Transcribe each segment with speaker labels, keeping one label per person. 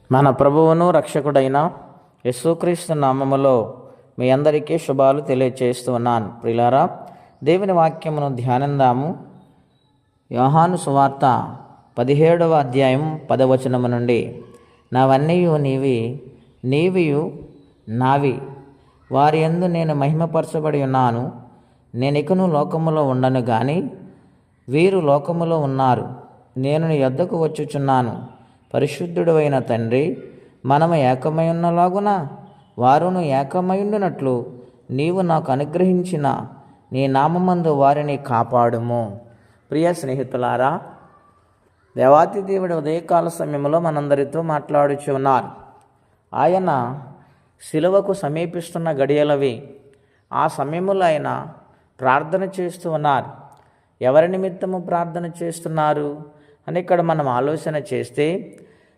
Speaker 1: మన ప్రభువును రక్షకుడైన యేసుక్రీస్తు నామములో మీ అందరికీ శుభాలు తెలియచేస్తున్నాను. ప్రియులారా, దేవుని వాక్యమును ధ్యానిందాము. యోహాను సువార్త 17వ అధ్యాయం 10వ వచనము నుండి, నావన్నీయు నీవి, నీవియు నావి, వారి యందు నేను మహిమపరచబడి ఉన్నాను. నేనికను లోకములో ఉండను గాని వీరు లోకములో ఉన్నారు. నేను నీ యొద్దకు వచ్చుచున్నాను. పరిశుద్ధుడు అయిన తండ్రి, మనము ఏకమై ఉన్నలాగున వారును ఏకమైండునట్లు నీవు నాకు అనుగ్రహించిన నీ నామమందు వారిని కాపాడుము. ప్రియ స్నేహితులారా, దేవాతి దేవుడు ఉదయకాల సమయంలో మనందరితో మాట్లాడుచు ఉన్నారు. ఆయన శిలువకు సమీపిస్తున్న గడియలవి. ఆ సమయంలో ఆయన ప్రార్థన చేస్తూ ఉన్నారు. ఎవరి నిమిత్తము ప్రార్థన చేస్తున్నారు అని ఇక్కడ మనం ఆలోచన చేస్తే,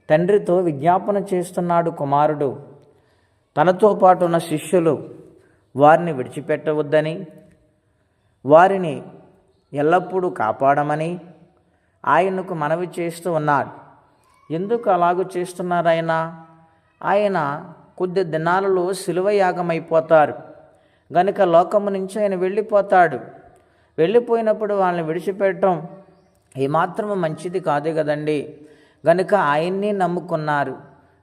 Speaker 1: తండ్రితో విజ్ఞాపన చేస్తున్నాడు కుమారుడు. తనతో పాటు ఉన్న శిష్యులు వారిని విడిచిపెట్టవద్దని, వారిని ఎల్లప్పుడూ కాపాడమని ఆయనకు మనవి చేస్తూ ఉన్నాడు. ఎందుకు అలాగూ చేస్తున్నారు? ఆయన కొద్ది దినాలలో శిలువ యాగమైపోతారు గనుక లోకము నుంచి ఆయన వెళ్ళిపోతాడు. వెళ్ళిపోయినప్పుడు వాళ్ళని విడిచిపెట్టడం ఏమాత్రము మంచిది కాదు కదండి. గనుక ఆయన్నే నమ్ముకున్నారు,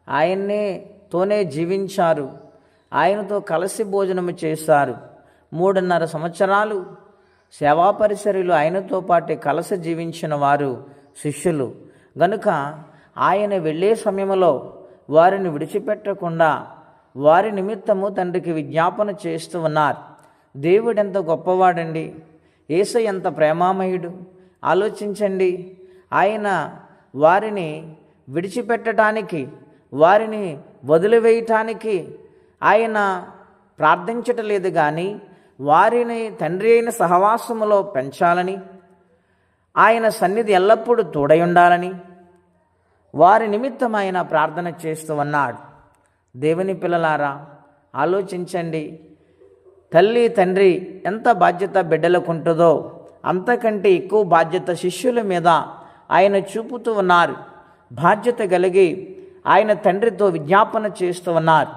Speaker 1: ఆయన్నేతోనే జీవించారు, ఆయనతో కలిసి భోజనము చేశారు. 3.5 సంవత్సరాలు సేవా పరిచర్యలు ఆయనతో పాటు కలిసి జీవించిన వారు శిష్యులు. గనుక ఆయన వెళ్ళే సమయంలో వారిని విడిచిపెట్టకుండా వారి నిమిత్తము తండ్రికి విజ్ఞాపన చేస్తూ ఉన్నారు. దేవుడు ఎంత గొప్పవాడండి! యేసయ్య ఎంత ప్రేమామయుడు! ఆలోచించండి. ఆయన వారిని విడిచిపెట్టడానికి, వారిని వదిలివేయటానికి ఆయన ప్రార్థించటలేదు కానీ వారిని తండ్రి అయిన సహవాసములో పెంచాలని, ఆయన సన్నిధి ఎల్లప్పుడూ తోడై ఉండాలని వారి నిమిత్తం ఆయన ప్రార్థన చేస్తూ ఉన్నాడు. దేవుని పిల్లలారా, ఆలోచించండి. తల్లి తండ్రి ఎంత బాధ్యత బిడ్డలకు ఉంటుందో అంతకంటే ఎక్కువ బాధ్యత శిష్యుల మీద ఆయన చూపుతూ ఉన్నారు. బాధ్యత కలిగి ఆయన తండ్రితో విజ్ఞాపన చేస్తూ ఉన్నారు.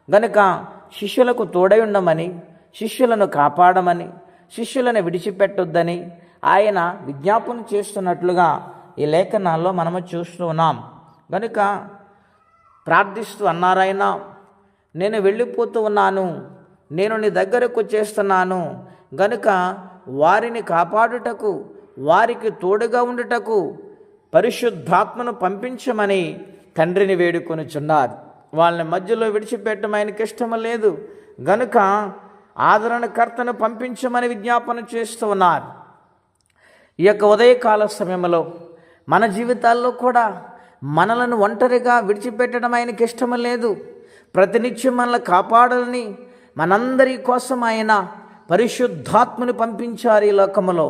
Speaker 1: గనుక శిష్యులకు తోడై ఉండమని, శిష్యులను కాపాడమని, శిష్యులను విడిచిపెట్టొద్దని ఆయన విజ్ఞాపన చేస్తున్నట్లుగా ఈ లేఖనాల్లో మనము చూస్తూ ఉన్నాం. గనుక ప్రార్థిస్తూ అన్నారాయన, నేను వెళ్ళిపోతూ ఉన్నాను, నేను నీ దగ్గరకు వచ్చేస్తున్నాను, గనుక వారిని కాపాడుటకు, వారికి తోడుగా ఉండుటకు పరిశుద్ధాత్మను పంపించమని తండ్రిని వేడుకొనుచున్నారు. వాళ్ళని మధ్యలో విడిచిపెట్టడం ఆయనకి ఇష్టం లేదు. గనుక ఆదరణకర్తను పంపించమని విజ్ఞాపన చేస్తూ ఉన్నారు. ఈ యొక్క ఉదయకాల సమయంలో మన జీవితాల్లో కూడా మనలను ఒంటరిగా విడిచిపెట్టడం ఆయనకి ఇష్టం లేదు. ప్రతినిత్యం మనల్ని కాపాడాలని మనందరి కోసం ఆయన పరిశుద్ధాత్మను పంపించారు ఈ లోకములో.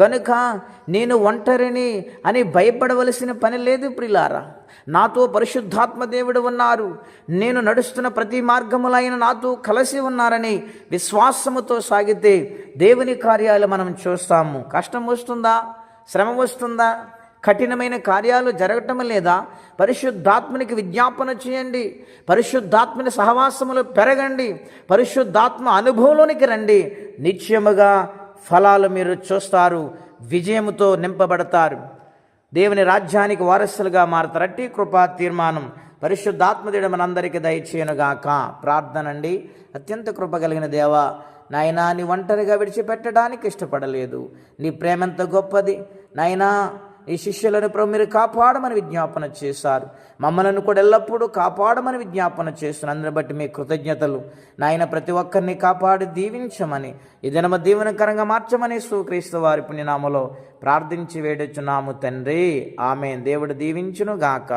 Speaker 1: గనుక నేను ఒంటరిని అని భయపడవలసిన పని లేదు. ప్రియులారా, నాతో పరిశుద్ధాత్మ దేవుడు ఉన్నారు, నేను నడుస్తున్న ప్రతి మార్గములో ఆయన నాతో కలిసి ఉన్నారని విశ్వాసముతో సాగితే దేవుని కార్యాలు మనం చూస్తాము. కష్టం వస్తుందా? శ్రమ వస్తుందా? కఠినమైన కార్యాలు జరగటం లేదా? పరిశుద్ధాత్మనికి విజ్ఞాపన చేయండి, పరిశుద్ధాత్మని సహవాసములో పెరగండి, పరిశుద్ధాత్మ అనుభవంలోనికి రండి. నిత్యముగా ఫలాలు మీరు చూస్తారు, విజయముతో నింపబడతారు, దేవుని రాజ్యానికి వారసులుగా మారతారు. అట్టి కృపా తీర్మానం పరిశుద్ధాత్మదేవుడు మనందరికీ దయచేయనుగాక. ప్రార్థన అండి. అత్యంత కృప కలిగిన దేవా, నాయనా, నీ ఒంటరిగా విడిచిపెట్టడానికి ఇష్టపడలేదు. నీ ప్రేమ ఎంత గొప్పది నాయనా. ఈ శిష్యులను ప్రభు మీరు కాపాడమని విజ్ఞాపన చేశారు. మమ్మలను కూడా ఎల్లప్పుడూ కాపాడమని విజ్ఞాపన చేస్తున్నారు. అందరిని బట్టి మీ కృతజ్ఞతలు నాయన. ప్రతి ఒక్కరిని కాపాడి దీవించమని, ఈ దినము దీవెనకరంగా మార్చమని యేసుక్రీస్తు వారి పుణ్యనామములో ప్రార్థించి వేడుచున్నాము తండ్రి. ఆమేన్. దేవుడు దీవించును గాక.